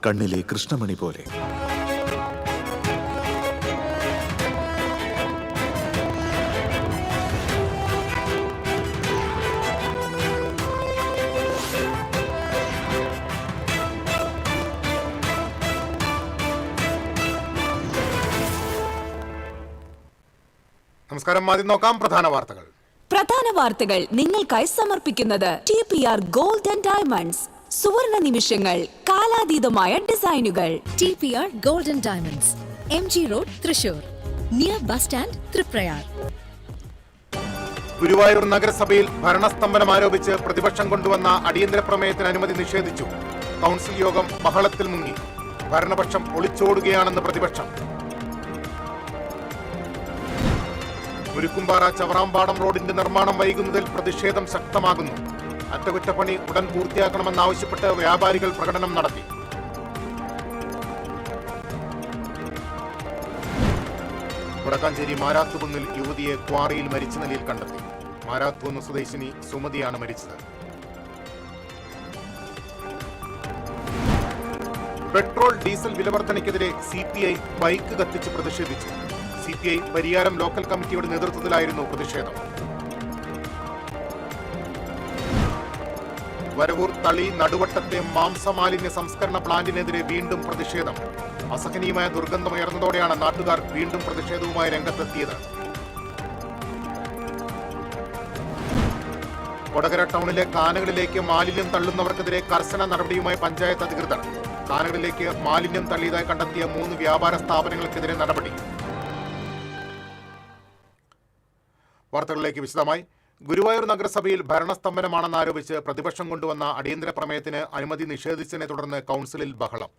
കണ്ണിലെ കൃഷ്ണമണി പോലെ. നമസ്കാരം. ആദ്യം നോക്കാം പ്രധാന വാർത്തകൾ നിങ്ങൾക്കായി സമർപ്പിക്കുന്നത് TPR ഗോൾഡ് ആൻഡ് ഡയമണ്ട്സ്. സുവർണ നിമിഷങ്ങൾ, കാലാതീതമായ ഡിസൈനുകൾ. TPR gold and diamonds, MG road, Thrissur, near bus stand, Triprayar. Guruvayur നഗരസഭയിൽ ഭരണസ്തംഭനം ആരോപിച്ച് പ്രതിപക്ഷം കൊണ്ടുവന്ന അടിയന്തര പ്രമേയത്തിന് അനുമതി നിഷേധിച്ചു. കൗൺസിൽ യോഗം ബഹളത്തിൽ മുങ്ങി. ഭരണപക്ഷം ഒളിച്ചോടുകയാണെന്ന് പ്രതിപക്ഷം. മുരുക്കുംപാറ ചവറാമ്പാടം റോഡിന്റെ നിർമ്മാണം വൈകുന്നതിൽ പ്രതിഷേധം ശക്തമാകുന്നു. അറ്റകുറ്റപ്പണി ഉടൻ പൂർത്തിയാക്കണമെന്നാവശ്യപ്പെട്ട് വ്യാപാരികൾ പ്രകടനം നടത്തി. വടക്കാഞ്ചേരി മാരാത്തുകുന്നിൽ യുവതിയെ ക്വാറിയിൽ മരിച്ച നിലയിൽ കണ്ടെത്തി. മാരാത്തുകുന്ന് സ്വദേശിനി സുമതിയാണ് മരിച്ചത്. പെട്രോൾ ഡീസൽ വിലവർധനയ്ക്കെതിരെ CPI ബൈക്ക് കത്തിച്ച് പ്രതിഷേധിച്ചു. CPI പരിയാരം ലോക്കൽ കമ്മിറ്റിയുടെ നേതൃത്വത്തിലായിരുന്നു പ്രതിഷേധം. വരവൂർ തളി നടുവട്ടത്തെ മാംസമാലിന്യ സംസ്കരണ പ്ലാന്റിനെതിരെ വീണ്ടും പ്രതിഷേധം. അസഹനീയമായ ദുർഗന്ധമുയർന്നതോടെയാണ് നാട്ടുകാർ വീണ്ടും പ്രതിഷേധവുമായി രംഗത്തെത്തിയത്. കൊടകര ടൗണിലെ കാനകളിലേക്ക് മാലിന്യം തള്ളുന്നവർക്കെതിരെ കർശന നടപടിയുമായി പഞ്ചായത്ത് അധികൃതർ. കാനകളിലേക്ക് മാലിന്യം തള്ളിയതായി കണ്ടെത്തിയ 3 വ്യാപാര സ്ഥാപനങ്ങൾക്കെതിരെ നടപടി. വാർത്തകളിലേക്ക് വിശദമായി. ഗുരുവായൂർ നഗരസഭയിൽ ഭരണസ്തംഭനമാണെന്നാരോപിച്ച് പ്രതിപക്ഷം കൊണ്ടുവന്ന അടിയന്തര പ്രമേയത്തിന് അനുമതി നിഷേധിച്ചതിനെ തുടർന്ന് കൗൺസിലിൽ ബഹളം.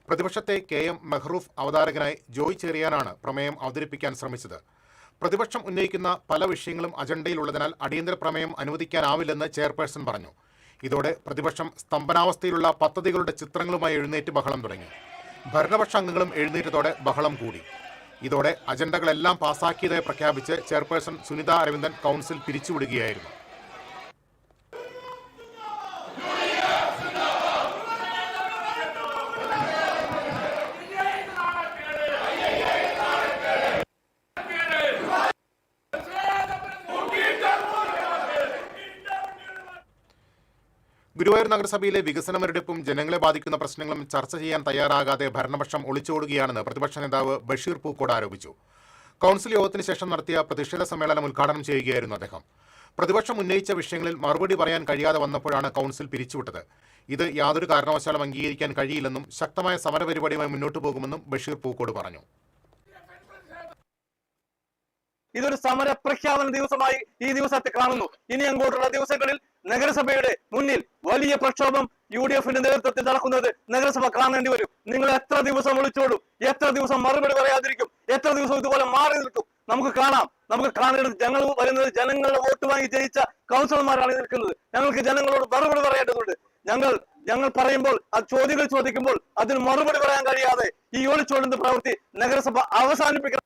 പ്രതിപക്ഷത്തെ KM മെഹ്റൂഫ് അവതാരകനായി ജോയ് ചെറിയാനാണ് പ്രമേയം അവതരിപ്പിക്കാൻ ശ്രമിച്ചത്. പ്രതിപക്ഷം ഉന്നയിക്കുന്ന പല വിഷയങ്ങളും അജണ്ടയിലുള്ളതിനാൽ അടിയന്തര പ്രമേയം അനുവദിക്കാനാവില്ലെന്ന് ചെയർപേഴ്സൺ പറഞ്ഞു. ഇതോടെ പ്രതിപക്ഷം സ്തംഭനാവസ്ഥയിലുള്ള പദ്ധതികളുടെ ചിത്രങ്ങളുമായി എഴുന്നേറ്റ് ബഹളം തുടങ്ങി. ഭരണപക്ഷ അംഗങ്ങളും എഴുന്നേറ്റതോടെ ബഹളം കൂടി. ഇതോടെ അജണ്ടകളെല്ലാം പാസാക്കിയതായി പ്രഖ്യാപിച്ച് ചെയർപേഴ്സൺ സുനിത അരവിന്ദൻ കൗൺസിൽ പിരിച്ചുവിടുകയായിരുന്നു. ഗുരുവായൂർ നഗരസഭയിലെ വികസന മുരടിപ്പും ജനങ്ങളെ ബാധിക്കുന്ന പ്രശ്നങ്ങളും ചർച്ച ചെയ്യാൻ തയ്യാറാകാതെ ഭരണപക്ഷം ഒളിച്ചോടുകയാണെന്ന് പ്രതിപക്ഷ നേതാവ് ബഷീർ പൂക്കോട് ആരോപിച്ചു. കൗൺസിൽ യോഗത്തിന് ശേഷം നടത്തിയ പ്രതിഷേധ സമ്മേളനം ഉദ്ഘാടനം ചെയ്യുകയായിരുന്നു അദ്ദേഹം. പ്രതിപക്ഷം ഉന്നയിച്ച വിഷയങ്ങളിൽ മറുപടി പറയാൻ കഴിയാതെ വന്നപ്പോഴാണ് കൗൺസിൽ പിരിച്ചുവിട്ടത്. ഇത് യാതൊരു കാരണവശാലും അംഗീകരിക്കാൻ കഴിയില്ലെന്നും ശക്തമായ സമരപരിപാടിയുമായി മുന്നോട്ടു പോകുമെന്നും ബഷീർ പൂക്കോട് പറഞ്ഞു. ഇതൊരു സമര പ്രഖ്യാപന ദിവസമായി ഈ ദിവസത്തെ കാണുന്നു. ഇനി അങ്ങോട്ടുള്ള ദിവസങ്ങളിൽ നഗരസഭയുടെ മുന്നിൽ വലിയ പ്രക്ഷോഭം UDFന്റെ നേതൃത്വത്തിൽ നടക്കുന്നത് നഗരസഭ കാണേണ്ടി വരും. നിങ്ങൾ എത്ര ദിവസം വിളിച്ചോടും, എത്ര ദിവസം മറുപടി പറയാതിരിക്കും, എത്ര ദിവസം ഇതുപോലെ മാറി നിൽക്കും? നമുക്ക് കാണേണ്ടത് ഞങ്ങൾ വരുന്നത് ജനങ്ങളുടെ വോട്ട് വാങ്ങി ജയിച്ച കൗൺസിലർമാരാണ് നിൽക്കുന്നത്. ഞങ്ങൾക്ക് ജനങ്ങളോട് മറുപടി പറയേണ്ടതുണ്ട്. ഞങ്ങൾ പറയുമ്പോൾ ആ ചോദ്യങ്ങൾ ചോദിക്കുമ്പോൾ അതിന് മറുപടി പറയാൻ കഴിയാതെ ഈ ഒളിച്ചോടുന്ന പ്രവൃത്തി നഗരസഭ അവസാനിപ്പിക്കണം.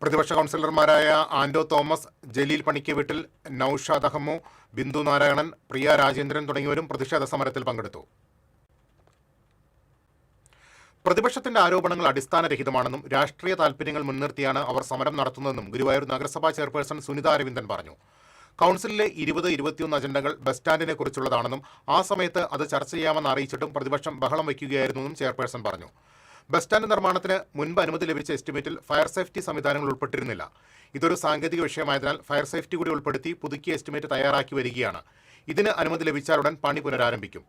പ്രതിപക്ഷ കൗൺസിലർമാരായ ആന്റോ തോമസ്, ജലീൽ പണിക്കവീട്ടിൽ, നൌഷാദ് അഹമ്മു, ബിന്ദു നാരായണൻ, പ്രിയ രാജേന്ദ്രൻ തുടങ്ങിയവരും പ്രതിഷേധ സമരത്തിൽ പങ്കെടുത്തു. പ്രതിപക്ഷത്തിന്റെ ആരോപണങ്ങൾ അടിസ്ഥാനരഹിതമാണെന്നും രാഷ്ട്രീയ താൽപര്യങ്ങൾ മുൻനിർത്തിയാണ് അവർ സമരം നടത്തുന്നതെന്നും ഗുരുവായൂർ നഗരസഭാ ചെയർപേഴ്സൺ സുനിത അരവിന്ദൻ പറഞ്ഞു. കൗൺസിലിലെ 20-21 അജണ്ടകൾ ബസ് സ്റ്റാൻഡിനെ കുറിച്ചുള്ളതാണെന്നും ആ സമയത്ത് അത് ചർച്ച ചെയ്യാമെന്ന് അറിയിച്ചിട്ടും പ്രതിപക്ഷം ബഹളം വയ്ക്കുകയായിരുന്നെന്നും ചെയർപേഴ്സൺ പറഞ്ഞു. ബസ് സ്റ്റാൻഡ് നിർമ്മാണത്തിന് മുൻപ് അനുമതി ലഭിച്ച എസ്റ്റിമേറ്റിൽ ഫയർ സേഫ്റ്റി സംവിധാനങ്ങൾ ഉൾപ്പെട്ടിരുന്നില്ല. ഇതൊരു സാങ്കേതിക വിഷയമായതിനാൽ ഫയർ സേഫ്റ്റി കൂടി ഉൾപ്പെടുത്തി പുതുക്കിയ എസ്റ്റിമേറ്റ് തയ്യാറാക്കി വരികയാണ്. ഇതിന് അനുമതി ലഭിച്ചാലുടൻ പണി പുനരാരംഭിക്കും.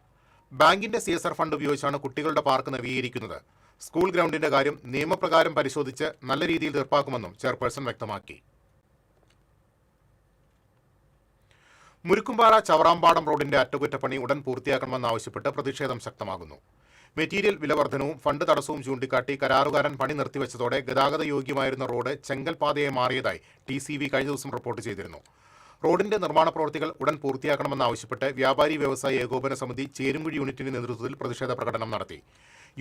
ബാങ്കിന്റെ CSR ഫണ്ട് ഉപയോഗിച്ചാണ് കുട്ടികളുടെ പാർക്ക് നവീകരിക്കുന്നത്. സ്കൂൾ ഗ്രൗണ്ടിന്റെ കാര്യം നിയമപ്രകാരം പരിശോധിച്ച് നല്ല രീതിയിൽ തീർപ്പാക്കുമെന്നും ചെയർപേഴ്സൺ വ്യക്തമാക്കി. മുരുക്കുംപാറ ചവറാമ്പാടം റോഡിന്റെ അറ്റകുറ്റപ്പണി ഉടൻ പൂർത്തിയാക്കണമെന്നാവശ്യപ്പെട്ട് പ്രതിഷേധം ശക്തമാകുന്നു. മെറ്റീരിയൽ വിലവർധനവും ഫണ്ട് തടസ്സവും ചൂണ്ടിക്കാട്ടി കരാറുകാരൻ പണി നിർത്തിവെച്ചതോടെ ഗതാഗത യോഗ്യമായിരുന്ന റോഡ് ചെങ്കൽപാതയെ മാറിയതായി TCV കഴിഞ്ഞ ദിവസം റിപ്പോർട്ട് ചെയ്തിരുന്നു. റോഡിന്റെ നിർമ്മാണ പ്രവൃത്തികൾ ഉടൻ പൂർത്തിയാക്കണമെന്നാവശ്യപ്പെട്ട് വ്യാപാരി വ്യവസായ ഏകോപന സമിതി ചേരുംകുഴി യൂണിറ്റിന്റെ നേതൃത്വത്തിൽ പ്രതിഷേധ പ്രകടനം നടത്തി.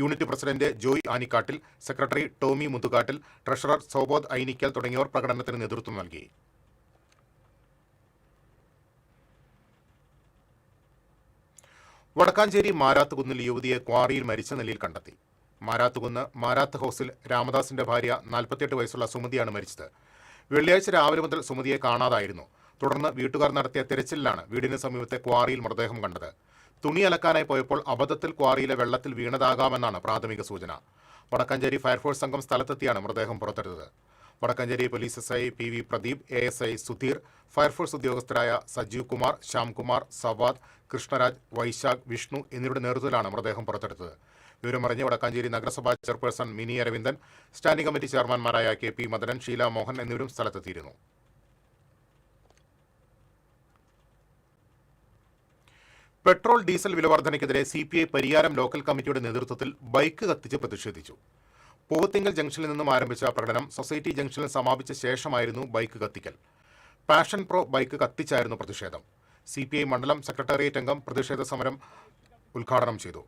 Unit president Joy Anikkattil, secretary Tomy Muthukattil, treasurer Sobodh Ainikkal തുടങ്ങിയവർ പ്രകടനത്തിന് നേതൃത്വം നൽകി. വടക്കാഞ്ചേരി മാരാത്തുകുന്നിൽ യുവതിയെ ക്വാറിയിൽ മരിച്ച നിലയിൽ കണ്ടെത്തി. മാരാത്തുകുന്ന് മാരാത്ത് ഹൗസിൽ രാമദാസിന്റെ ഭാര്യ 48 വയസ്സുള്ള സുമതിയാണ് മരിച്ചത്. വെള്ളിയാഴ്ച രാവിലെ മുതൽ സുമതിയെ കാണാതായിരുന്നു. തുടർന്ന് വീട്ടുകാർ നടത്തിയ തെരച്ചിലിലാണ് വീടിന് സമീപത്തെ ക്വാറിയിൽ മൃതദേഹം കണ്ടത്. തുണി അലക്കാനായി പോയപ്പോൾ അബദ്ധത്തിൽ ക്വാറിയിലെ വെള്ളത്തിൽ വീണതാകാമെന്നാണ് പ്രാഥമിക സൂചന. വടക്കാഞ്ചേരി ഫയർഫോഴ്സ് സംഘം സ്ഥലത്തെത്തിയാണ് മൃതദേഹം പുറത്തെടുത്തത്. Vadakkanchery police SI PV Pradeep, ASI Sudheer, fire force ഉദ്യോഗസ്ഥരായ സജീവ് കുമാർ, ശ്യാംകുമാർ, സവാദ്, കൃഷ്ണരാജ്, വൈശാഖ്, വിഷ്ണു എന്നിവരുടെ നേതൃത്വത്തിലാണ് മൃതദേഹം പുറത്തെടുത്തത്. വിവരമറിഞ്ഞ് വടക്കാഞ്ചേരി നഗരസഭാ chairperson Mini Aravindan, standing committee ചെയർമാൻമാരായ KP മദനൻ, ഷീല മോഹൻ എന്നിവരും സ്ഥലത്തെത്തിയിരുന്നു. പെട്രോൾ ഡീസൽ വിലവർധനയ്ക്കെതിരെ CPI പരിയാരം ലോക്കൽ കമ്മിറ്റിയുടെ നേതൃത്വത്തിൽ ബൈക്ക് കത്തിച്ച് പ്രതിഷേധിച്ചു. പൂവത്തിങ്കൽ ജംഗ്ഷനിൽ നിന്നും ആരംഭിച്ച പ്രകടനം സൊസൈറ്റി ജംഗ്ഷനിൽ സമാപിച്ച ശേഷമായിരുന്നു ബൈക്ക് കത്തിക്കൽ. പാഷൻ പ്രോ ബൈക്ക് കത്തിച്ചായിരുന്നു പ്രതിഷേധം. CPI മണ്ഡലം സെക്രട്ടേറിയറ്റ് അംഗം പ്രതിഷേധ സമരം ഉദ്ഘാടനം ചെയ്തു.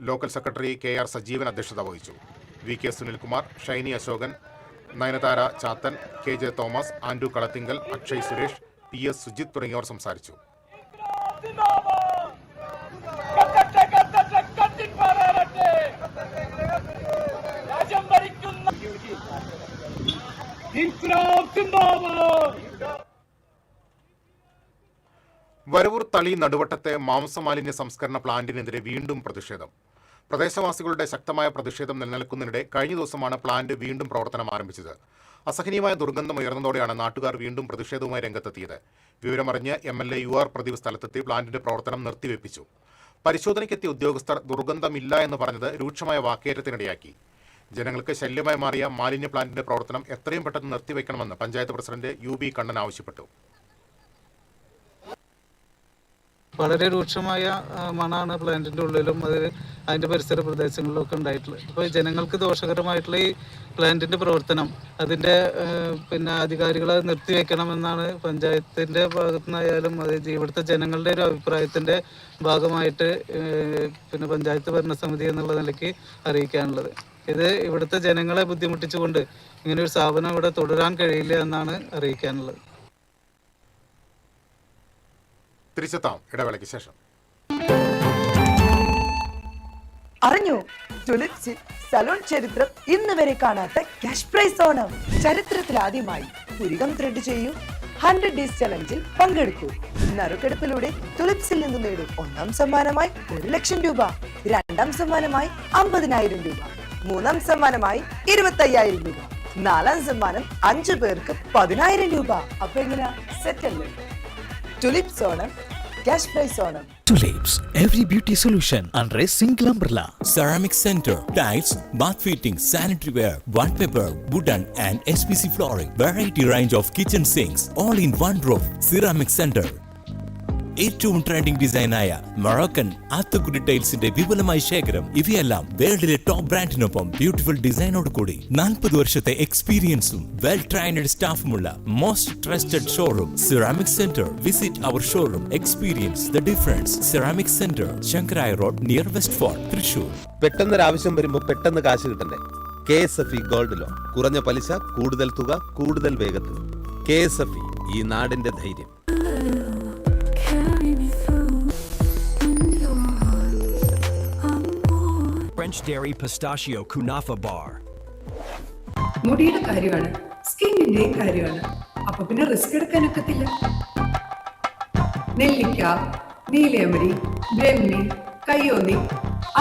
ലോക്കൽ സെക്രട്ടറി KR സജീവൻ അധ്യക്ഷത വഹിച്ചു. VK Sunilkumar, Shiny Ashokan, Nayanthara Chathan, KJ Thomas, Andrew Kalathinkal, Akshay Suresh, PS Sujith തുടങ്ങിയവർ സംസാരിച്ചു. വരവൂർ തളി നടുവട്ടത്തെ മാംസമാലിന്യ സംസ്കരണ പ്ലാന്റിനെതിരെ വീണ്ടും പ്രതിഷേധം. പ്രദേശവാസികളുടെ ശക്തമായ പ്രതിഷേധം നിലനിൽക്കുന്നതിനിടെ കഴിഞ്ഞ ദിവസമാണ് പ്ലാന്റ് വീണ്ടും പ്രവർത്തനം ആരംഭിച്ചത്. അസഹനീയമായ ദുർഗന്ധം ഉയർന്നതോടെയാണ് നാട്ടുകാർ വീണ്ടും പ്രതിഷേധവുമായി രംഗത്തെത്തിയത്. വിവരമറിഞ്ഞ് MLA UR പ്രദീപ് സ്ഥലത്തെത്തി പ്ലാന്റിന്റെ പ്രവർത്തനം നിർത്തിവെപ്പിച്ചു. പരിശോധനയ്ക്കെത്തിയ ഉദ്യോഗസ്ഥർ ദുർഗന്ധമില്ല എന്ന് പറഞ്ഞത് രൂക്ഷമായ വാക്കേറ്റത്തിനിടയാക്കി. ജനങ്ങൾക്ക് ശല്യമായി മാറിയ മാലിന്യ പ്ലാന്റിന്റെ പ്രവർത്തനം എത്രയും പെട്ടെന്ന് നിർത്തിവെക്കണമെന്ന് പഞ്ചായത്ത് പ്രസിഡന്റ് UB കണ്ണൻ ആവശ്യപ്പെട്ടു. വളരെ രൂക്ഷമായ മണാണ് പ്ലാന്റിന്റെ ഉള്ളിലും അതിന്റെ പരിസര പ്രദേശങ്ങളിലും ഒക്കെ ഉണ്ടായിട്ടുള്ളത്. അപ്പോൾ ജനങ്ങൾക്ക് ദോഷകരമായിട്ടുള്ള ഈ പ്ലാന്റിന്റെ പ്രവർത്തനം അതിന്റെ അധികാരികളെ നിർത്തിവെക്കണമെന്നാണ് പഞ്ചായത്തിന്റെ ഭാഗത്തുനിന്നായാലും ഇവിടുത്തെ ജനങ്ങളുടെ ഒരു അഭിപ്രായത്തിന്റെ ഭാഗമായിട്ട് പഞ്ചായത്ത് ഭരണസമിതി എന്നുള്ള നിലയ്ക്ക് അറിയിക്കാനുള്ളത്. ഇത് ഇവിടുത്തെ ജനങ്ങളെ ബുദ്ധിമുട്ടിച്ചുകൊണ്ട് ഇങ്ങനെ ഒരു സ്ഥാപനം ഇവിടെ തുടരാൻ കഴിയില്ല എന്നാണ് അറിയിക്കാനുള്ളത്. തിരിച്ചെത്താം ഇടവേളയ്ക്ക് ശേഷം. അറിഞ്ഞു, ടുലിപ്സിൽ സലൂൺ ചരിത്രം ഇന്ന് വരെ കാണാത്ത ക്യാഷ് പ്രൈസ് ഓണം. ചരിത്രത്തിൽ ആദ്യമായി പുരികം ത്രെഡ് ചെയ്യൂ, 100 ഡേയ്സ് ചലഞ്ചിൽ പങ്കെടുക്കൂ. നറുക്കെടുപ്പിലൂടെ ടുലിപ്സിൽ നിന്ന് നേടും. 1ാം സമ്മാനമായി 1 ലക്ഷം രൂപ, 2ാം സമ്മാനമായി 50,000 രൂപ, 3ാം സമ്മാനമായി 25,000 രൂപ, 4ാം സമ്മാനം 5 പേർക്ക് 10,000 രൂപ. അപ്പൊ എങ്ങനെയാ, സെറ്റ് അല്ലേ? Tulips Onam, cash prize Onam. Tulips, every beauty solution under a single umbrella. Ceramic Center, tiles, bath fittings, sanitary ware, wallpaper, wooden and SPC flooring, variety range of kitchen sinks, all in one roof. Ceramic Center. ഏറ്റവും trending ഡിസൈനായ Moroccan ആത്തക്കുടി ടൈൽസിന്റെ വിപുലമായ ശേഖരം. ഇവയെല്ലാം വേൾഡിലെ top ബ്രാൻഡിനൊപ്പം beautiful ഡിസൈനോട് കൂടി 40 വർഷത്തെ എക്സ്പീരിയൻസും well trained സ്റ്റാഫുമുള്ള most trusted showroom ceramic centre. Visit our showroom, experience the difference. Ceramic centre, Shankaraiya road, near West Fort, Thrissur. പെട്ടെന്നൊരാവശ്യം വരുമ്പോൾ പെട്ടെന്ന് കാശ് കിട്ടണ്ടേ? KSFE ഗോൾഡ് ലോൺ, കുറഞ്ഞ പലിശ, കൂടുതൽ തുക, കൂടുതൽ വേഗത്തിൽ. KSFE, ഈ നാടിന്റെ ധൈര്യം. French Dairy Pistachio Kunafa Bar. മുടിയുടെ കാര്യമാണ്, സ്കിന്നിന്റെയും കാര്യമാണ്. അപ്പൊ പിന്നെ റിസ്ക് എടുക്കാനൊക്കത്തില്ല. നെല്ലിക്ക, നീലയമരി, ബ്രഹ്മി, കയ്യോന്നി,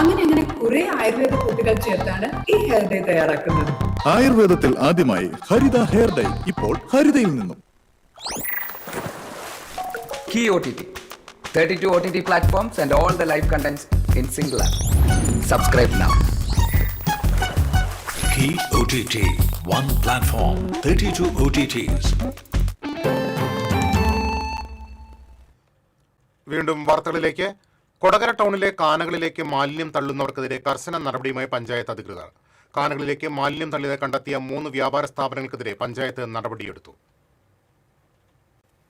അങ്ങനെ കുറെ ആയുർവേദ കൂട്ടുകൾ ചേർത്താണ് ഈ ഹെയർ ഡേ തയ്യാറാക്കുന്നത്. ആയുർവേദത്തിൽ ആദ്യമായി ഹരിത ഹെയർ ഡൈ, ഇപ്പോൾ ഹരിതയിൽ നിന്നും. Key OTT, 32 OTT platforms and all the live contents in single app. Subscribe now. Key OTT, one platform, 32 OTTs. വീണ്ടും വാർത്തകളിലേക്ക്. കൊടകര ടൗണിലെ കാനകളിലേക്ക് മാലിന്യം തള്ളുന്നവർക്കെതിരെ കർശന നടപടിയുമായി പഞ്ചായത്ത് അധികൃതർ. കാനകളിലേക്ക് മാലിന്യം തള്ളിയത് കണ്ടെത്തിയ 3 വ്യാപാര സ്ഥാപനങ്ങൾക്കെതിരെ പഞ്ചായത്ത് നടപടിയെടുത്തു.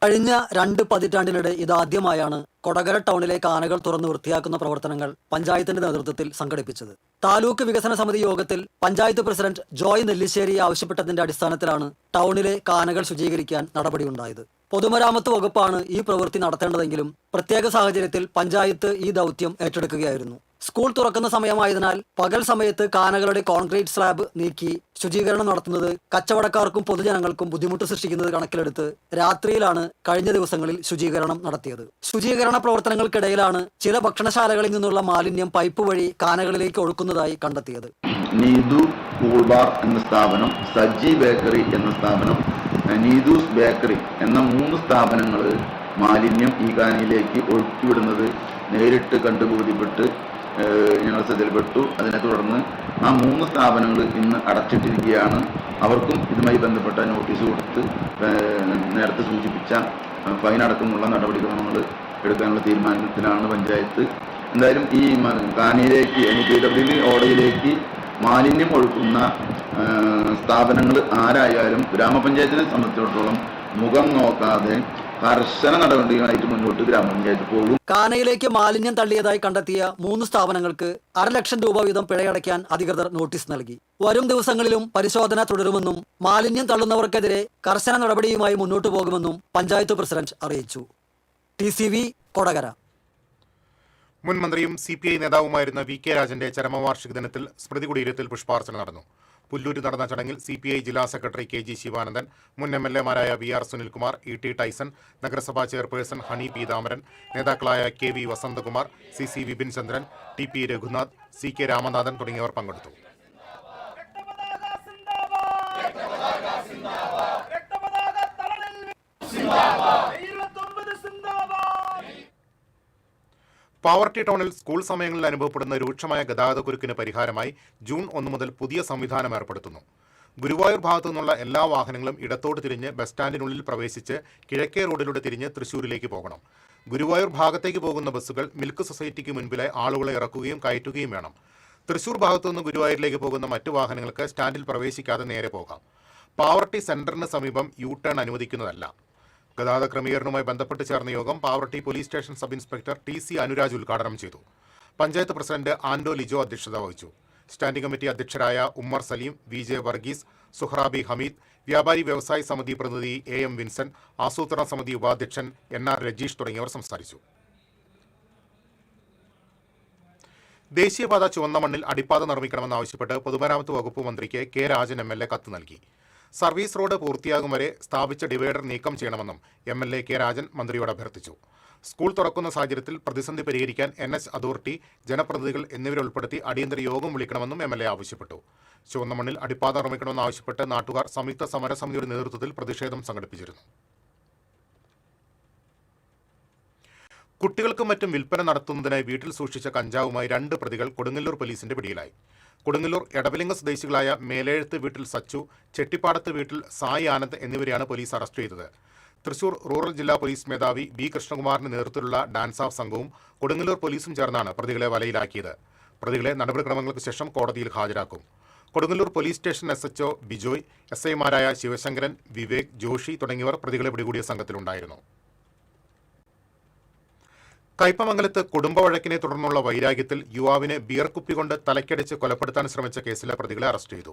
കഴിഞ്ഞ 2 പതിറ്റാണ്ടിനിടെ ഇതാദ്യമായാണ് കൊടകര ടൗണിലെ കാനകൾ തുറന്ന് വൃത്തിയാക്കുന്ന പ്രവർത്തനങ്ങൾ പഞ്ചായത്തിന്റെ നേതൃത്വത്തിൽ സംഘടിപ്പിച്ചത്. താലൂക്ക് വികസന സമിതി യോഗത്തിൽ പഞ്ചായത്ത് പ്രസിഡന്റ് ജോയ് നെല്ലിശ്ശേരി ആവശ്യപ്പെട്ടതിന്റെ അടിസ്ഥാനത്തിലാണ് ടൗണിലെ കാനകൾ ശുചീകരിക്കാൻ നടപടിയുണ്ടായത്. പൊതുമരാമത്ത് വകുപ്പാണ് ഈ പ്രവൃത്തി നടത്തേണ്ടതെങ്കിലും പ്രത്യേക സാഹചര്യത്തിൽ പഞ്ചായത്ത് ഈ ദൗത്യം ഏറ്റെടുക്കുകയായിരുന്നു. സ്കൂൾ തുറക്കുന്ന സമയമായതിനാൽ പകൽ സമയത്ത് കാനകളുടെ കോൺക്രീറ്റ് സ്ലാബ് നീക്കി ശുചീകരണം നടത്തുന്നത് കച്ചവടക്കാർക്കും പൊതുജനങ്ങൾക്കും ബുദ്ധിമുട്ട് സൃഷ്ടിക്കുന്നത് കണക്കിലെടുത്ത് രാത്രിയിലാണ് കഴിഞ്ഞ ദിവസങ്ങളിൽ ശുചീകരണം നടത്തിയത്. ശുചീകരണ പ്രവർത്തനങ്ങൾക്കിടയിലാണ് ചില ഭക്ഷണശാലകളിൽ നിന്നുള്ള മാലിന്യം പൈപ്പ് വഴി കാനകളിലേക്ക് ഒഴുക്കുന്നതായി കണ്ടെത്തിയത്. നീതു കൂൾ ബാർ എന്ന സ്ഥാപനം, സജ്ജി ബേക്കറി എന്ന സ്ഥാപനം, നീതൂസ് ബേക്കറി എന്ന 3 സ്ഥാപനങ്ങൾ മാലിന്യം ഈ കാനയിലേക്ക് ഒഴുക്കിവിടുന്നത് നേരിട്ട് കണ്ടുബോധ്യപ്പെട്ട് ഞങ്ങൾ ശ്രദ്ധയിൽപ്പെട്ടു. അതിനെ തുടർന്ന് ആ 3 സ്ഥാപനങ്ങൾ ഇന്ന് അടച്ചിട്ടിരിക്കുകയാണ്. അവർക്കും ഇതുമായി ബന്ധപ്പെട്ട നോട്ടീസ് കൊടുത്ത് നേരത്തെ സൂചിപ്പിച്ച ഫൈൻ അടക്കമുള്ള നടപടിക്രമങ്ങൾ എടുക്കാനുള്ള തീരുമാനത്തിലാണ് പഞ്ചായത്ത്. എന്തായാലും ഈ കാനയിലേക്ക് PWD ഓടയിലേക്ക് മാലിന്യം ഒഴുക്കുന്ന സ്ഥാപനങ്ങൾ ആരായാലും ഗ്രാമപഞ്ചായത്തിനെ സംബന്ധിച്ചിടത്തോളം മുഖം നോക്കാതെ കർശന നടപടിയുമായിട്ട് മുന്നോട്ട് ഗ്രാമപഞ്ചായത്ത് പോകും. കാനയിലേക്ക് മാലിന്യം തള്ളിയതായി കണ്ടെത്തിയ 3 സ്ഥാപനങ്ങൾക്ക് 500,000 രൂപ വീതം പിഴയടയ്ക്കാൻ അധികൃതർ നോട്ടീസ് നൽകി. വരും ദിവസങ്ങളിലും പരിശോധന തുടരുമെന്നും മാലിന്യം തള്ളുന്നവർക്കെതിരെ കർശന നടപടിയുമായി മുന്നോട്ടു പോകുമെന്നും പഞ്ചായത്ത് പ്രസിഡന്റ് അറിയിച്ചു. TCV കൊടകര. മുൻ മന്ത്രിയും CPI നേതാവുമായിരുന്ന VK രാജന്റെ ചരമവാർഷിക ദിനത്തിൽ സ്മൃതി കുടീരത്തിൽ പുഷ്പാർച്ചന നടന്നു. പുല്ലൂരിൽ നടന്ന ചടങ്ങിൽ CPI ജില്ലാ സെക്രട്ടറി KG ശിവാനന്ദൻ, മുൻ MLA-മാരായ VR സുനിൽകുമാർ, ET ടൈസൺ, നഗരസഭാ ചെയർപേഴ്സൺ ഹണി പീതാമരൻ, നേതാക്കളായ KV വസന്തകുമാർ, CC വിപിൻ ചന്ദ്രൻ, TP രഘുനാഥ്, CK രാമനാഥൻ തുടങ്ങിയവർ പങ്കെടുത്തു. പാവർട്ടി ടൗണിൽ സ്കൂൾ സമയങ്ങളിൽ അനുഭവപ്പെടുന്ന രൂക്ഷമായ ഗതാഗതക്കുരുക്കിന് പരിഹാരമായി ജൂൺ 1 മുതൽ പുതിയ സംവിധാനം ഏർപ്പെടുത്തുന്നു. ഗുരുവായൂർ ഭാഗത്തു നിന്നുള്ള എല്ലാ വാഹനങ്ങളും ഇടത്തോട്ട് തിരിഞ്ഞ് ബസ് സ്റ്റാൻഡിനുള്ളിൽ പ്രവേശിച്ച് കിഴക്കേ റോഡിലൂടെ തിരിഞ്ഞ് തൃശ്ശൂരിലേക്ക് പോകണം. ഗുരുവായൂർ ഭാഗത്തേക്ക് പോകുന്ന ബസ്സുകൾ മിൽക്ക് സൊസൈറ്റിക്ക് മുൻപിലെ ആളുകളെ ഇറക്കുകയും കയറ്റുകയും വേണം. തൃശ്ശൂർ ഭാഗത്തുനിന്ന് ഗുരുവായൂരിലേക്ക് പോകുന്ന മറ്റു വാഹനങ്ങൾക്ക് സ്റ്റാൻഡിൽ പ്രവേശിക്കാതെ നേരെ പോകാം. പാവർട്ടി സെന്ററിന് സമീപം U-ടേൺ അനുവദിക്കുന്നതല്ല. ഗതാഗത ക്രമീകരണവുമായി ബന്ധപ്പെട്ട് ചേർന്ന യോഗം Pavaratty police station sub inspector TC Anuraj ഉദ്ഘാടനം ചെയ്തു. പഞ്ചായത്ത് പ്രസിഡന്റ് ആൻഡോ ലിജോ അധ്യക്ഷത വഹിച്ചു. സ്റ്റാൻഡിംഗ് കമ്മിറ്റി അധ്യക്ഷരായ ഉമ്മർ സലീം, VJ വർഗീസ്, സുഹ്റാബി ഹമീദ്, വ്യാപാരി വ്യവസായി സമിതി പ്രതിനിധി AM വിൻസെന്റ്, ആസൂത്രണ സമിതി ഉപാധ്യക്ഷൻ NR രജീഷ് തുടങ്ങിയവർ സംസാരിച്ചു. ദേശീയപാത ചുവന്ന മണ്ണിൽ അടിപ്പാത നിർമ്മിക്കണമെന്നാവശ്യപ്പെട്ട് പൊതുമരാമത്ത് വകുപ്പ് മന്ത്രിക്ക് K രാജൻ MLA കത്ത് നൽകി. സർവീസ് റോഡ് പൂർത്തിയാകും വരെ സ്ഥാപിച്ച ഡിവൈഡർ നീക്കം ചെയ്യണമെന്നും MLA K രാജൻ മന്ത്രിയോട് അഭ്യർത്ഥിച്ചു. സ്കൂൾ തുറക്കുന്ന സാഹചര്യത്തിൽ പ്രതിസന്ധി പരിഹരിക്കാൻ NH അതോറിറ്റി, ജനപ്രതിനിധികൾ എന്നിവരെ ഉൾപ്പെടുത്തി അടിയന്തര യോഗം വിളിക്കണമെന്നും MLA ആവശ്യപ്പെട്ടു. ചുവന്ന മണ്ണിൽ അടിപ്പാത നിർമ്മിക്കണമെന്നാവശ്യപ്പെട്ട് നാട്ടുകാർ സംയുക്ത സമരസമിതിയുടെ നേതൃത്വത്തിൽ പ്രതിഷേധം സംഘടിപ്പിച്ചിരുന്നു. കുട്ടികൾക്കും മറ്റും വിൽപ്പന നടത്തുന്നതിനായി വീട്ടിൽ സൂക്ഷിച്ച കഞ്ചാവുമായി 2 പ്രതികൾ കൊടുങ്ങല്ലൂർ പോലീസിന്റെ പിടിയിലായി. കൊടുങ്ങല്ലൂർ എടവലിംഗ സ്വദേശികളായ മേലെഴുത്ത് വീട്ടിൽ സച്ചു, ചെട്ടിപ്പാടത്ത് വീട്ടിൽ സായി ആനന്ദ് എന്നിവരെയാണ് പോലീസ് അറസ്റ്റ് ചെയ്തത്. തൃശൂർ റൂറൽ ജില്ലാ പോലീസ് മേധാവി B കൃഷ്ണകുമാറിന്റെ നേതൃത്വത്തിലുള്ള ഡാൻസ് ഓഫ് സംഘവും കൊടുങ്ങല്ലൂർ പോലീസും ചേർന്നാണ് പ്രതികളെ വലയിലാക്കിയത്. പ്രതികളെ നടപടിക്രമങ്ങൾക്ക് ശേഷം കോടതിയിൽ ഹാജരാക്കും. Kodungallur police station SHO Bijoy, SI-മാരായ ശിവശങ്കരൻ, വിവേക്, ജോഷി തുടങ്ങിയവർ പ്രതികളെ പിടികൂടിയ സംഘത്തിലുണ്ടായിരുന്നു. കയ്പമംഗലത്ത് കുടുംബവഴക്കിനെ തുടർന്നുള്ള വൈരാഗ്യത്തിൽ യുവാവിനെ ബിയർ കുപ്പി കൊണ്ട് തലക്കടിച്ച് കൊലപ്പെടുത്താൻ ശ്രമിച്ച കേസിലെ പ്രതികളെ അറസ്റ്റ് ചെയ്തു.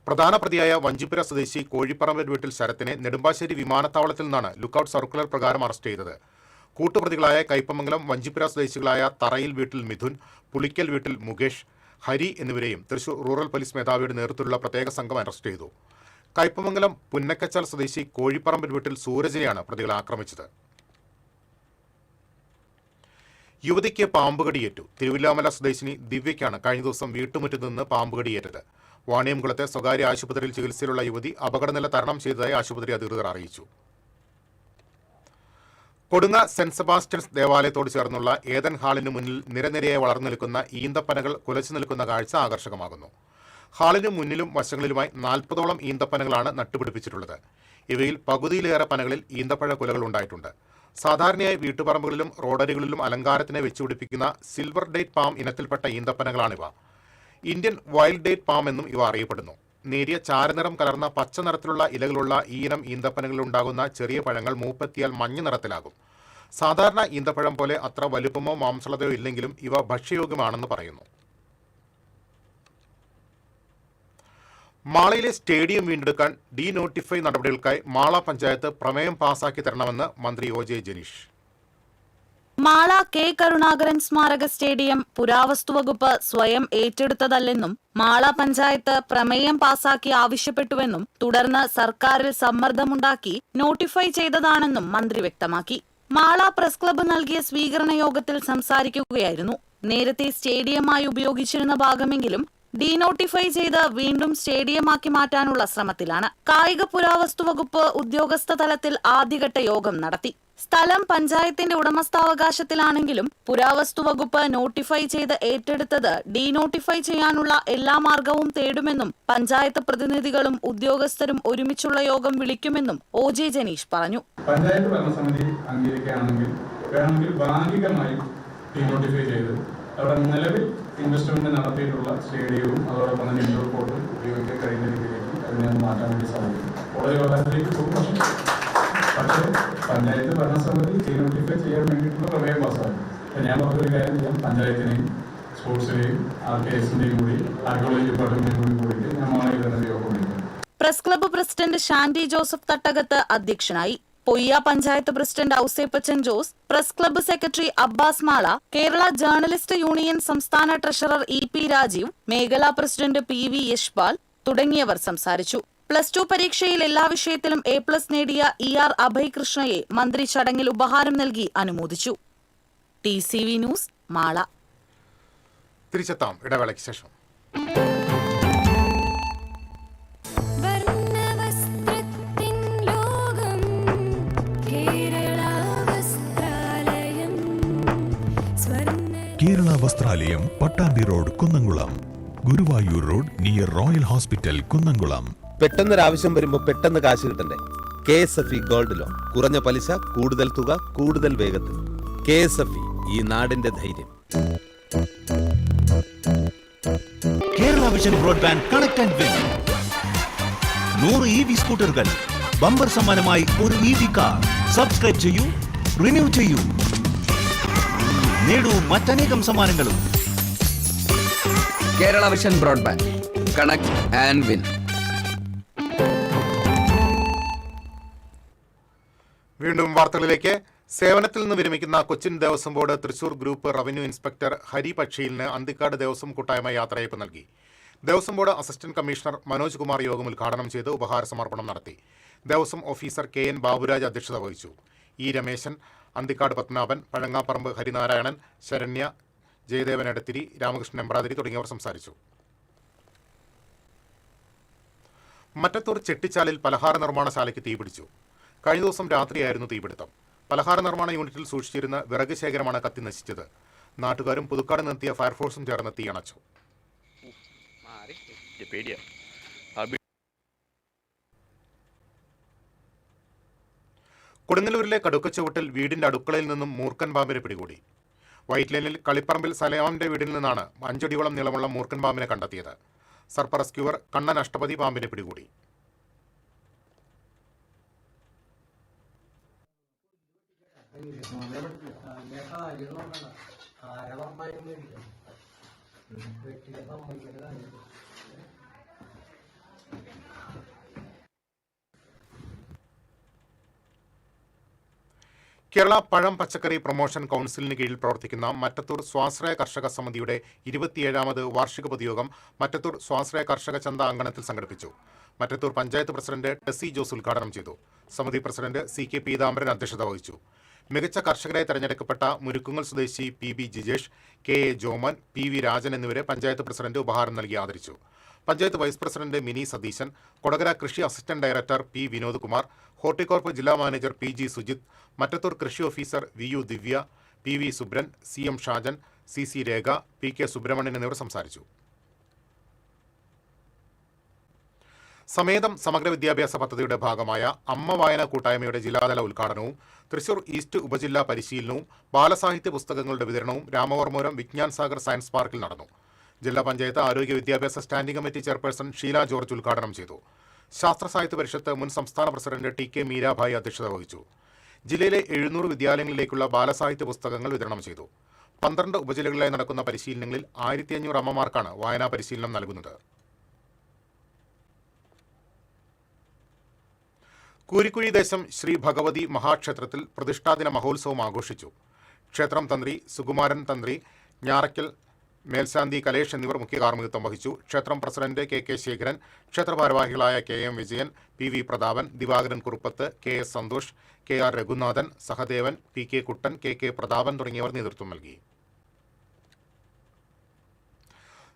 പ്രധാന പ്രതിയായ വഞ്ചിപ്പുര സ്വദേശി കോഴിപ്പറമ്പ് വീട്ടിൽ ശരത്തിനെ നെടുമ്പാശ്ശേരി വിമാനത്താവളത്തിൽ നിന്നാണ് ലുക്കൌട്ട് സർക്കുലർ പ്രകാരം അറസ്റ്റ് ചെയ്തത്. കൂട്ടുപ്രതികളായ കയ്പമംഗലം വഞ്ചിപ്പുര സ്വദേശികളായ തറയിൽ വീട്ടിൽ മിഥുൻ, പുളിക്കൽ വീട്ടിൽ മുകേഷ്, ഹരി എന്നിവരെയും തൃശൂർ റൂറൽ പോലീസ് മേധാവിയുടെ നേതൃത്വത്തിലുള്ള പ്രത്യേക സംഘം അറസ്റ്റ് ചെയ്തു. കയ്പമംഗലം പുന്നക്കച്ചാൽ സ്വദേശി കോഴിപ്പറമ്പ് വീട്ടിൽ സൂരജിനെയാണ് പ്രതികൾ ആക്രമിച്ചത്. യുവതിക്ക് പാമ്പുകടിയേറ്റു. തിരുവില്ലാമല സ്വദേശിനി ദിവ്യയ്ക്കാണ് കഴിഞ്ഞ ദിവസം വീട്ടുമുറ്റത്ത് നിന്ന് പാമ്പുകടിയേറ്റത്. വാണിയംകുളത്തെ സ്വകാര്യ ആശുപത്രിയിൽ ചികിത്സയിലുള്ള യുവതി അപകടനില തരണം ചെയ്തതായി ആശുപത്രി അധികൃതർ അറിയിച്ചു. കൊടുങ്ങ സെന്റ് സെബാസ്റ്റ്യൻസ് ദേവാലയത്തോട് ചേർന്നുള്ള ഏദൻ ഹാളിന് മുന്നിൽ നിരനിരയായി വളർന്നു നിൽക്കുന്ന ഈന്തപ്പനകൾ കുലച്ചു നിൽക്കുന്ന കാഴ്ച ആകർഷകമാകുന്നു. ഹാളിന് മുന്നിലും വശങ്ങളിലുമായി 40ഓളം ഈന്തപ്പനകളാണ് നട്ടുപിടിപ്പിച്ചിട്ടുള്ളത്. ഇവയിൽ പകുതിയിലേറെ പനകളിൽ ഈന്തപ്പഴ കുലകൾ ഉണ്ടായിട്ടുണ്ട്. സാധാരണയായി വീട്ടുപറമ്പുകളിലും റോഡരികളിലും അലങ്കാരത്തിനെ വെച്ചുപിടിപ്പിക്കുന്ന സിൽവർ ഡേറ്റ് പാം ഇനത്തിൽപ്പെട്ട ഈന്തപ്പനകളാണിവ. ഇന്ത്യൻ വൈൽഡ് ഡേറ്റ് പാം എന്നും ഇവ അറിയപ്പെടുന്നു. നേരിയ ചാരനിറം കലർന്ന പച്ച നിറത്തിലുള്ള ഇലകളുള്ള ഈ ഇനം ഈന്തപ്പനകളിൽ ഉണ്ടാകുന്ന ചെറിയ പഴങ്ങൾ മൂപ്പെത്തിയാൽ മഞ്ഞ നിറത്തിലാകും. സാധാരണ ഈന്തപ്പഴം പോലെ അത്ര വലുപ്പമോ മാംസളതയോ ഇല്ലെങ്കിലും ഇവ ഭക്ഷ്യയോഗ്യമാണെന്ന് പറയുന്നു. മാളയിലെ സ്റ്റേഡിയം വീണ്ടെടുക്കാൻ ഡീനോട്ടിഫൈ നടപടികൾക്കായി മാള പഞ്ചായത്ത് പ്രമേയം പാസാക്കി തരണമെന്ന് മന്ത്രി OJ ജനീഷ്. മാള കെ കരുണാകരൻ സ്മാരക സ്റ്റേഡിയം പുരാവസ്തുവകുപ്പ് സ്വയം ഏറ്റെടുത്തതല്ലെന്നും മാള പഞ്ചായത്ത് പ്രമേയം പാസാക്കി ആവശ്യപ്പെട്ടുവെന്നും തുടർന്ന് സർക്കാരിൽ സമ്മർദ്ദമുണ്ടാക്കി നോട്ടിഫൈ ചെയ്തതാണെന്നും മന്ത്രി വ്യക്തമാക്കി. മാള പ്രസ് ക്ലബ്ബ് നൽകിയ സ്വീകരണ യോഗത്തിൽ സംസാരിക്കുകയായിരുന്നു. നേരത്തെ സ്റ്റേഡിയമായി ഉപയോഗിച്ചിരുന്ന ഭാഗമെങ്കിലും ഡീനോട്ടിഫൈ ചെയ്ത് വീണ്ടും സ്റ്റേഡിയമാക്കി മാറ്റാനുള്ള ശ്രമത്തിലാണ്. കായിക പുരാവസ്തു വകുപ്പ് ഉദ്യോഗസ്ഥ തലത്തിൽ ആദ്യഘട്ട യോഗം നടത്തി. സ്ഥലം പഞ്ചായത്തിന്റെ ഉടമസ്ഥാവകാശത്തിലാണെങ്കിലും പുരാവസ്തു വകുപ്പ് നോട്ടിഫൈ ചെയ്ത് ഏറ്റെടുത്തത് ഡീനോട്ടിഫൈ ചെയ്യാനുള്ള എല്ലാ മാർഗവും തേടുമെന്നും പഞ്ചായത്ത് പ്രതിനിധികളും ഉദ്യോഗസ്ഥരും ഒരുമിച്ചുള്ള യോഗം വിളിക്കുമെന്നും OJ ജനീഷ് പറഞ്ഞു. പഞ്ചായത്ത് ഭരണസമിതി അംഗീകരിക്കുകയാണെങ്കിൽ വേണമെങ്കിൽ ഭാഗികമായി ഡീനോട്ടിഫൈ ചെയ്ത് അവിടെ നിലവിൽ ഇൻവെസ്റ്റ്മെന്റ് നടത്തിയിട്ടുള്ള സ്റ്റേഡിയവും അതോടൊപ്പം തന്നെ ഇൻഡോർ കോർട്ടും ഉപയോഗിക്കാൻ കഴിയുന്ന രീതിയിലേക്ക് അതിനെ മാറ്റാൻ വേണ്ടി സാധിക്കും. കോടതി വ്യവഹാരത്തിലേക്ക് പോകും. പക്ഷേ പഞ്ചായത്ത് ഭരണസമിതി ഡീനോട്ടിഫൈ ചെയ്യാൻ വേണ്ടിയിട്ടുള്ള പ്രമേയം പാസ്സാക്കും. ഞാൻ പറഞ്ഞൊരു കാര്യം ചെയ്യാം, പഞ്ചായത്തിനെയും സ്പോർട്സിനെയും RKSന്റെയും കൂടി ആർക്കിയോളജി ഡിപ്പാർട്ട്മെന്റിനെയും കൂടി ഞാൻ മാളയിൽ തന്നെ യോഗം വിളിക്കും. Press club president Shandy Joseph Thattakath അധ്യക്ഷനായി. Poyya panchayat president Ouseppachan Jose, press club secretary Abbas Mala, Kerala journalist union സംസ്ഥാന ട്രഷറർ EP രാജീവ്, മേഖലാ പ്രസിഡന്റ് PV യശ്പാൽ തുടങ്ങിയവർ സംസാരിച്ചു. +2 പരീക്ഷയിൽ എല്ലാ വിഷയത്തിലും A+ നേടിയ ER അഭയ് കൃഷ്ണയെ മന്ത്രി ചടങ്ങിൽ ഉപഹാരം നൽകി അനുമോദിച്ചു. TCV news, Mala. തിരിച്ചെത്താം ഇടവേളയ്ക്ക് ശേഷം. Kerala Vasthralayam, Pattambi road, Kunnamkulam. Guruvayur road near Royal Hospital, Kunnamkulam. പെട്ടെന്നൊരാവശ്യം വരുമ്പോൾ പെട്ടെന്ന് കാശ് കിട്ടണ്ടേ? KSFE gold loan. കുറഞ്ഞ പലിശ, കൂടുതൽ തുക, കൂടുതൽ വേഗത്തിൽ. KSFE, ഈ നാടിന്റെ ധൈര്യം. Kerala Vision broadband connect and win. 100 EV സ്കൂട്ടറുകൾ, ബമ്പർ സമ്മാനമായി ഒരു EV കാർ. സബ്സ്ക്രൈബ് ചെയ്യൂ, റിന്യൂ ചെയ്യൂ, നേടൂ മറ്റനേകം സമ്മാനങ്ങളും. Kerala Vision broadband connect and win. വീണ്ടും വാർത്തകളിലേക്ക്. സേവനത്തിൽ നിന്ന് വിരമിക്കുന്ന Cochin Devaswom board Thrissur group revenue inspector Hari പക്ഷിയിലിന് അന്തിക്കാട് ദേവസ്വം കൂട്ടായ്മ യാത്രയയപ്പ് നൽകി. Devaswom board assistant commissioner Manoj Kumar യോഗം ഉദ്ഘാടനം ചെയ്ത് ഉപഹാര സമർപ്പണം നടത്തി. ദേവസ്വം ഓഫീസർ KN ബാബുരാജ് അധ്യക്ഷത വഹിച്ചു. E രമേശൻ, അന്തിക്കാട് പത്മനാഭൻ, പഴങ്ങാപ്പറമ്പ് ഹരിനാരായണൻ, ശരണ്യ, ജയദേവൻ എടത്തിരി, രാമകൃഷ്ണൻ എമ്പ്രാതിരി തുടങ്ങിയവർ സംസാരിച്ചു. മറ്റത്തൂർ ചെട്ടിച്ചാലിൽ പലഹാര നിർമ്മാണശാലയ്ക്ക് തീപിടിച്ചു. കഴിഞ്ഞ ദിവസം രാത്രിയായിരുന്നു തീപിടുത്തം. പലഹാര നിർമ്മാണ യൂണിറ്റിൽ സൂക്ഷിച്ചിരുന്ന വിറക് ശേഖരമാണ് കത്തി നശിച്ചത്. നാട്ടുകാരും പുതുക്കാട് നിർത്തിയ ഫയർഫോഴ്സും ചേർന്ന് തീയണച്ചു. കൊടുങ്ങല്ലൂരിലെ കടുക്കച്ചുവട്ടിൽ വീടിന്റെ അടുക്കളയിൽ നിന്നും മൂർഖൻ പാമ്പിനെ പിടികൂടി. വൈറ്റ് ലൈനിൽ കളിപ്പറമ്പിൽ സലയാമിന്റെ വീടിൽ നിന്നാണ് 5 അടിയോളം നീളമുള്ള മൂർഖൻ പാമ്പിനെ കണ്ടെത്തിയത്. സർപ്പ റെസ്ക്യൂവർ കണ്ണൻ അഷ്ടപതി പാമ്പിനെ പിടികൂടി. കേരള പഴം പച്ചക്കറി പ്രൊമോഷൻ കൗൺസിലിന് കീഴിൽ പ്രവർത്തിക്കുന്ന മറ്റത്തൂർ സ്വാശ്രയ കർഷക സമിതിയുടെ 27ാമത് വാർഷിക പൊതുയോഗം മറ്റത്തൂർ സ്വാശ്രയ കർഷക ചന്ത അങ്കണത്തിൽ സംഘടിപ്പിച്ചു. മറ്റത്തൂർ പഞ്ചായത്ത് പ്രസിഡന്റ് ടെസി ജോസ് ഉദ്ഘാടനം ചെയ്തു. സമിതി പ്രസിഡന്റ് CK പീതാംബരൻ അധ്യക്ഷത വഹിച്ചു. മികച്ച കർഷകരായി തെരഞ്ഞെടുക്കപ്പെട്ട മുരുക്കുങ്ങൽ സ്വദേശി PB Jijesh, KA Joman, PV Rajan എന്നിവരെ പഞ്ചായത്ത് പ്രസിഡന്റ് ഉപഹാരം നൽകി ആദരിച്ചു. പഞ്ചായത്ത് വൈസ് പ്രസിഡന്റ് മിനി സതീശൻ, കൊടകര കൃഷി assistant director P Vinod Kumar, Horticorp ജില്ലാ മാനേജർ PG സുജിത്, മറ്റത്തൂർ കൃഷി officer VU Divya, PV Subran, CM Shajan, CC Rekha, PK Subrahmanian എന്നിവർ സംസാരിച്ചു. സമേതം സമഗ്ര വിദ്യാഭ്യാസ പദ്ധതിയുടെ ഭാഗമായ അമ്മ വായന കൂട്ടായ്മയുടെ ജില്ലാതല ഉദ്ഘാടനവും തൃശൂർ ഈസ്റ്റ് ഉപജില്ലാ പരിശീലനവും ബാലസാഹിത്യ പുസ്തകങ്ങളുടെ വിതരണവും രാമവർമ്മപുരം വിജ്ഞാൻ സാഗർ സയൻസ് പാർക്കിൽ നടന്നു. ജില്ലാ പഞ്ചായത്ത് ആരോഗ്യ വിദ്യാഭ്യാസ standing committee chairperson Sheela George ഉദ്ഘാടനം ചെയ്തു. ശാസ്ത്ര സാഹിത്യ പരിഷത്ത് മുൻ സംസ്ഥാന പ്രസിഡന്റ് TK മീരാഭായി അധ്യക്ഷത വഹിച്ചു. ജില്ലയിലെ 700 വിദ്യാലയങ്ങളിലേക്കുള്ള ബാലസാഹിത്യ പുസ്തകങ്ങൾ വിതരണം ചെയ്തു. 12 ഉപജില്ലകളിലായി നടക്കുന്ന പരിശീലനങ്ങളിൽ 1500 അമ്മമാർക്കാണ് വായനാ പരിശീലനം നൽകുന്നത്. കൂരിക്കുഴി ദേശം ശ്രീ ഭഗവതി മഹാക്ഷേത്രത്തിൽ പ്രതിഷ്ഠാദിന മഹോത്സവം ആഘോഷിച്ചു. ക്ഷേത്രം തന്ത്രി സുകുമാരൻ തന്ത്രി, ഞാറയ്ക്കൽ മേൽശാന്തി കലേഷ് എന്നിവർ മുഖ്യ കാർമ്മികത്വം വഹിച്ചു. ക്ഷേത്രം പ്രസിഡന്റ് കെ കെ ശേഖരൻ, ക്ഷേത്ര ഭാരവാഹികളായ K M Vijayan, P V Prathapan, Divakaran Kuruppath, K S Santhosh, K R Raghunathan, Sahadevan, P K Kuttan, K K Prathapan തുടങ്ങിയവർ നേതൃത്വം നൽകി.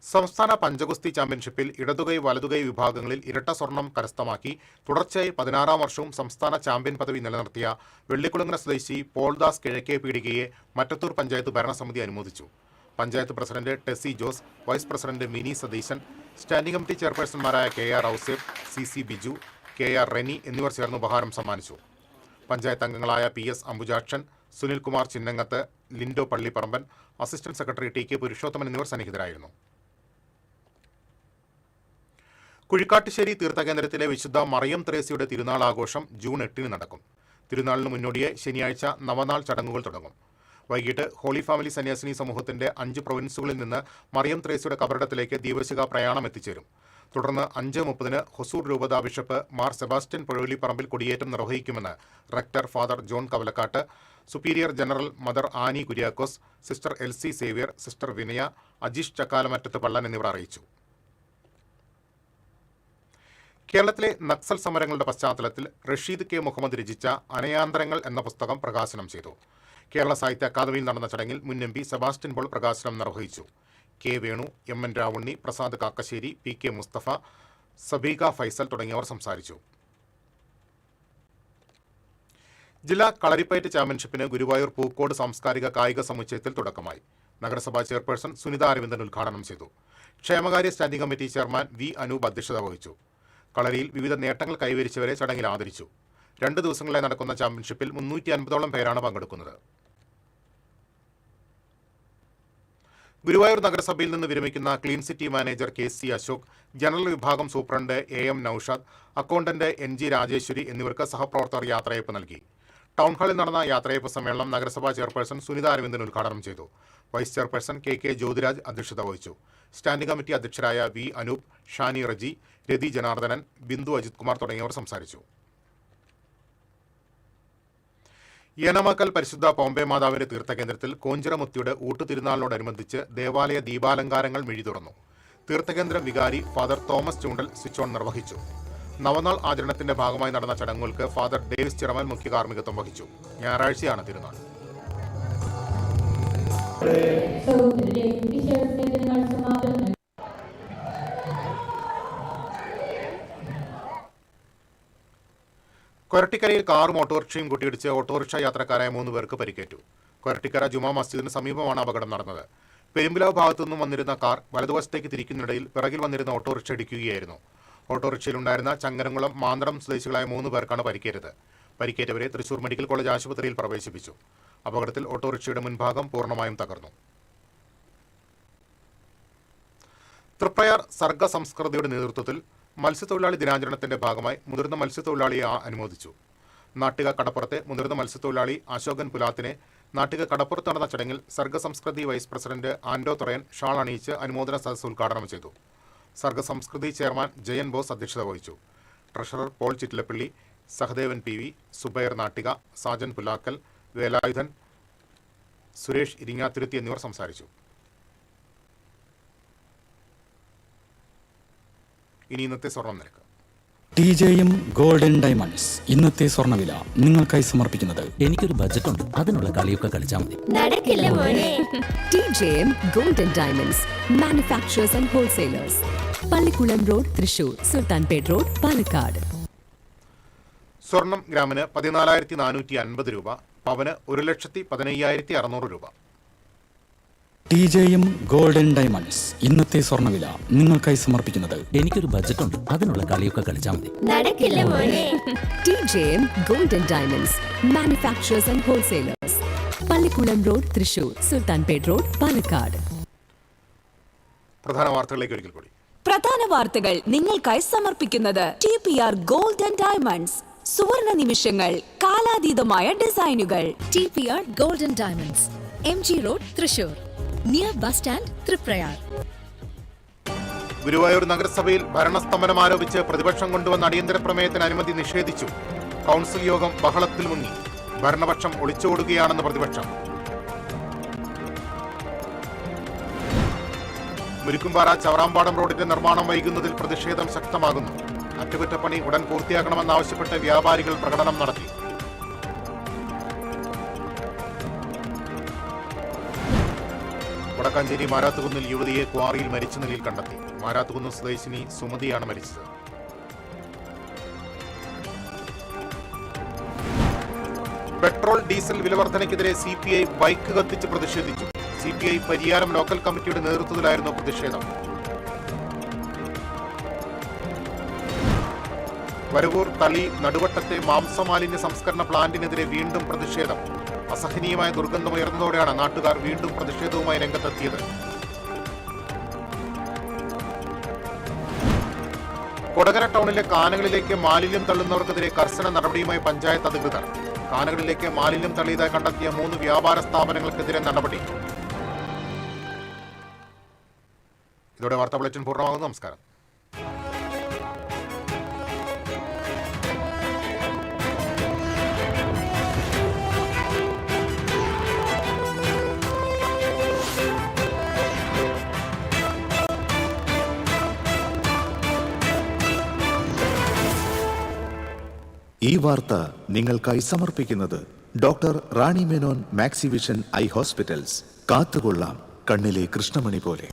സംസ്ഥാന പഞ്ചഗുസ്തി ചാമ്പ്യൻഷിപ്പിൽ ഇടതുകൈ വലതുകൈ വിഭാഗങ്ങളിൽ ഇരട്ട സ്വർണം കരസ്ഥമാക്കി തുടർച്ചയായി 16-ാം വർഷവും സംസ്ഥാന ചാമ്പ്യൻ പദവി നിലനിർത്തിയ വെള്ളിക്കുളങ്ങര സ്വദേശി പോൾദാസ് കിഴക്കേ പീടികയെ മറ്റത്തൂർ പഞ്ചായത്ത് ഭരണസമിതി അനുമോദിച്ചു. Panchayat president Tessy Jose, vice president Mini Satheesan, standing committee ചെയർപേഴ്സൺമാരായ K R Ouseph, C C Biju, K R Reni എന്നിവർ ചേർന്ന് ഉപഹാരം സമ്മാനിച്ചു. പഞ്ചായത്ത് അംഗങ്ങളായ P S Ambujakshan, Sunilkumar Chinnangath, Lindo Pallipparamban, assistant secretary T K Purushothaman എന്നിവർ സന്നിഹിതരായിരുന്നു. കുഴിക്കാട്ടുശ്ശേരി തീർത്ഥകേന്ദ്രത്തിലെ വിശുദ്ധ മറിയം ത്രേസ്യയുടെ തിരുനാൾ ആഘോഷം ജൂൺ 8 നടക്കും. തിരുനാളിന് മുന്നോടിയായി ശനിയാഴ്ച നവനാൾ ചടങ്ങുകൾ തുടങ്ങും. വൈകിട്ട് ഹോളി ഫാമിലി സന്യാസിനി സമൂഹത്തിന്റെ 5 പ്രൊവിൻസുകളിൽ നിന്ന് മറിയം ത്രേസ്യയുടെ കബറിടത്തിലേക്ക് ദീപശിഖ പ്രയാണം എത്തിച്ചേരും. തുടർന്ന് 5:30 ഹൊസൂർ രൂപതാ ബിഷപ്പ് മാർ സെബാസ്റ്റ്യൻ പുഴവലിപ്പറമ്പിൽ കൊടിയേറ്റം നിർവഹിക്കുമെന്ന് rector father John Kavalakkad, superior general mother Annie Kuriakose, sister L C Xavier, sister Vinaya, Ajeesh ചക്കാലമറ്റത്ത് Pallan എന്നിവർ അറിയിച്ചു. കേരളത്തിലെ നക്സൽ സമരങ്ങളുടെ പശ്ചാത്തലത്തിൽ റഷീദ് കെ മുഹമ്മദ് രചിച്ച അനയാന്തരങ്ങൾ എന്ന പുസ്തകം പ്രകാശനം ചെയ്തു. കേരള സാഹിത്യ അക്കാദമിയിൽ നടന്ന ചടങ്ങിൽ മുൻ എം പി സെബാസ്റ്റ്യൻ പോൾ പ്രകാശനം നിർവഹിച്ചു. K Venu, M N Ravunni, Prasad Kakkassery, P K Musthafa, Sabeeka Faisal തുടങ്ങിയവർ സംസാരിച്ചു. ജില്ലാ കളരിപ്പയറ്റ് ചാമ്പ്യൻഷിപ്പിന് ഗുരുവായൂർ പൂക്കോട് സാംസ്കാരിക കായിക സമുച്ചയത്തിൽ തുടക്കമായി. നഗരസഭാ ചെയർപേഴ്സൺ സുനിത അരവിന്ദൻ ഉദ്ഘാടനം ചെയ്തു. ക്ഷേമകാര്യ standing committee chairman V Anoop അധ്യക്ഷത വഹിച്ചു. കളരിയിൽ വിവിധ നേട്ടങ്ങൾ കൈവരിച്ചവരെ ചടങ്ങിൽ ആദരിച്ചു. 2 ദിവസങ്ങളിലായി നടക്കുന്ന ചാമ്പ്യൻഷിപ്പിൽ 350ഓളം പേരാണ് പങ്കെടുക്കുന്നത്. ഗുരുവായൂർ നഗരസഭയിൽ നിന്ന് വിരമിക്കുന്ന clean city manager K C Ashok, general വിഭാഗം superintendent A M Noushad, accountant N G Rajeswari എന്നിവർക്ക് സഹപ്രവർത്തകർ യാത്രയയപ്പ് നൽകി. ടൗൺഹാളിൽ നടന്ന യാത്രയയപ്പ് സമ്മേളനം നഗരസഭാ ചെയർപേഴ്സൺ സുനിത അരവിന്ദൻ ഉദ്ഘാടനം ചെയ്തു. Vice chairperson K K Jyothiraj അധ്യക്ഷത വഹിച്ചു. സ്റ്റാൻഡിംഗ് കമ്മിറ്റി അധ്യക്ഷരായ വി അനൂപ്, ഷാനി റജി, രതി ജനാർദ്ദനൻ, ബിന്ദു അജിത് കുമാർ തുടങ്ങിയവർ സംസാരിച്ചു. ഏനമാക്കൽ പരിശുദ്ധ പോംബെ മാതാവിന്റെ തീർത്ഥകേന്ദ്രത്തിൽ കോഞ്ചിറമുത്തിയുടെ ഊട്ടുതിരുനാളിനോടനുബന്ധിച്ച് ദേവാലയ ദീപാലങ്കാരങ്ങൾ മിഴി തുറന്നു. തീർത്ഥകേന്ദ്രം വികാരി father Thomas Choondal switch on നിർവഹിച്ചു. നവനാൾ ആചരണത്തിന്റെ ഭാഗമായി നടന്ന ചടങ്ങുകൾക്ക് ഫാദർ ഡേവിസ് ചിറമൽ മുഖ്യ കാർമ്മികത്വം വഹിച്ചു. ഞായറാഴ്ചയാണ് തിരുനാൾ. കൊരട്ടിക്കരയിൽ കാറും ഓട്ടോറിക്ഷയും കൂട്ടിയിടിച്ച് ഓട്ടോറിക്ഷ യാത്രക്കാരായ 3 പേർക്ക് പരിക്കേറ്റു. കൊരട്ടിക്കര ജുമാ മസ്ജിദിന് സമീപമാണ് അപകടം നടന്നത്. പെരുമ്പിലാവ് ഭാഗത്തുനിന്നും വന്നിരുന്ന കാർ വലതുവശത്തേക്ക് തിരിക്കുന്നിടയിൽ പിറകിൽ വന്നിരുന്ന ഓട്ടോറിക്ഷ ഇടിക്കുകയായിരുന്നു. ഓട്ടോറിക്ഷയിലുണ്ടായിരുന്ന ചങ്ങരംകുളം മാന്തളം സ്വദേശികളായ 3 പേർക്കാണ് പരിക്കേറ്റത്. പരിക്കേറ്റവരെ തൃശൂർ മെഡിക്കൽ കോളേജ് ആശുപത്രിയിൽ പ്രവേശിപ്പിച്ചു. അപകടത്തിൽ ഓട്ടോറിക്ഷയുടെ മുൻഭാഗം പൂർണ്ണമായും തകർന്നു. തൃപ്രയാർ സർഗ സംസ്കൃതിയുടെ നേതൃത്വത്തിൽ മത്സ്യത്തൊഴിലാളി ദിനാചരണത്തിന്റെ ഭാഗമായി മുതിർന്ന മത്സ്യത്തൊഴിലാളിയെ അനുമോദിച്ചു. നാട്ടിക കടപ്പുറത്തെ മുതിർന്ന മത്സ്യത്തൊഴിലാളി അശോകൻ പുലാത്തിനെ നാട്ടിക കടപ്പുറത്ത് നടന്ന ചടങ്ങിൽ സർഗസംസ്കൃതി വൈസ് പ്രസിഡന്റ് ആൻഡോ തുറയൻ ഷാൾ അണിയിച്ച് അനുമോദന സദസ്സ് ഉദ്ഘാടനം ചെയ്തു. സർഗസംസ്കൃതി ചെയർമാൻ ജയൻ ബോസ് അധ്യക്ഷത വഹിച്ചു. Treasurer Paul Chittilappilly, Sahadevan P V, Zubair Nattika, Sajan Pulakkal, Velayudhan, Suresh Iringathuruthy എന്നിവർ സംസാരിച്ചു. ഇനി ഇന്നത്തെ സ്വർണം നിരക്ക്. TJM ഗോൾഡൻ ഡയമണ്ട്സ് ഇന്നത്തെ സ്വർണ്ണവില നിങ്ങൾക്കായി സമർപ്പിക്കുന്നത് എനിക്കൊരു ബജറ്റ് ഉണ്ട്, അതിനുള്ള കളിയൊക്കെ കളിച്ചാൽ മതി. TJM golden diamonds manufacturers and wholesalers, Pallikulam road, Thrissur, Sultanpet road, Palakkad. സ്വർണം ഗ്രാമിന് 14,450 രൂപ, പവന് 1,15,600 രൂപ. TJM ഗോൾഡൻ ഡയമണ്ട്സ് ഇന്നത്തെ സ്വർണ്ണവില നിങ്ങൾക്കായി സമർപ്പിക്കുന്നത് എനിക്കൊരു ബജറ്റ് ഉണ്ട്, അതിനുള്ള കളിയൊക്കെ കളിച്ചാൽ മതി. TJM golden diamonds manufacturers and wholesalers, Pallikulam road, Thrissur, Sultanpet road, Palakkad. പ്രധാന വാർത്തകളിലേക്ക് ഒരിക്കൽ കൂടി. പ്രധാന വാർത്തകൾ നിങ്ങൾക്കായി സമർപ്പിക്കുന്നത് TPR ഗോൾഡൻ ഡയമണ്ട്സ്, സുവർണ നിമിഷങ്ങൾ, കാലാതീതമായ ഡിസൈനുകൾ. TPR golden diamonds, MG road, Thrissur, near bus stand, Triprayar. Guruvayur നഗരസഭയിൽ ഭരണസ്തംഭനം ആരോപിച്ച് പ്രതിപക്ഷം കൊണ്ടുവന്ന അടിയന്തര പ്രമേയത്തിന് അനുമതി നിഷേധിച്ചു. കൗൺസിൽ യോഗം ബഹളത്തിൽ മുങ്ങി. ഭരണപക്ഷം ഒളിച്ചോടുകയാണെന്ന് പ്രതിപക്ഷം. മുരിക്കുംപാറ ചവറാമ്പാടം റോഡിന്റെ നിർമ്മാണം വൈകുന്നതിൽ പ്രതിഷേധം ശക്തമാകുന്നു. അറ്റകുറ്റപ്പണി ഉടൻ പൂർത്തിയാക്കണമെന്നാവശ്യപ്പെട്ട് വ്യാപാരികൾ പ്രകടനം നടത്തി. വടക്കാഞ്ചേരി മാരാത്തുകുന്നിൽ യുവതിയെ ക്വാറിയിൽ മരിച്ച നിലയിൽ കണ്ടെത്തി. മാരാത്തുകുന്ന് സ്വദേശിനി സുമതിയാണ് മരിച്ചത്. പെട്രോൾ ഡീസൽ വിലവർധനയ്ക്കെതിരെ CPI ബൈക്ക് കത്തിച്ച് പ്രതിഷേധിച്ചു. CPI പരിയാരം ലോക്കൽ കമ്മിറ്റിയുടെ നേതൃത്വത്തിലായിരുന്നു പ്രതിഷേധം. വരവൂർ തളി നടുവട്ടത്തെ മാംസമാലിന്യ സംസ്കരണ പ്ലാന്റിനെതിരെ വീണ്ടും പ്രതിഷേധം. അസഹനീയമായ ദുർഗന്ധമുയർന്നതോടെയാണ് നാട്ടുകാർ വീണ്ടും പ്രതിഷേധവുമായി രംഗത്തെത്തിയത്. കൊടകര ടൗണിലെ കാനകളിലേക്ക് മാലിന്യം തള്ളുന്നവർക്കെതിരെ കർശന നടപടിയുമായി പഞ്ചായത്ത് അധികൃതർ. കാനകളിലേക്ക് മാലിന്യം തള്ളിയതായി കണ്ടെത്തിയ 3 വ്യാപാര സ്ഥാപനങ്ങൾക്കെതിരെ നടപടി. ഇതോടെ വാർത്താ ബുള്ളറ്റിൻ പൂർണ്ണമാകുന്നു. നമസ്കാരം. ഈ വാർത്ത നിങ്ങൾക്കായി സമർപ്പിക്കുന്നത് doctor Rani Menon Maxivision I hospitals. കാത്തുകൊള്ളാം കണ്ണിലെ കൃഷ്ണമണി പോലെ.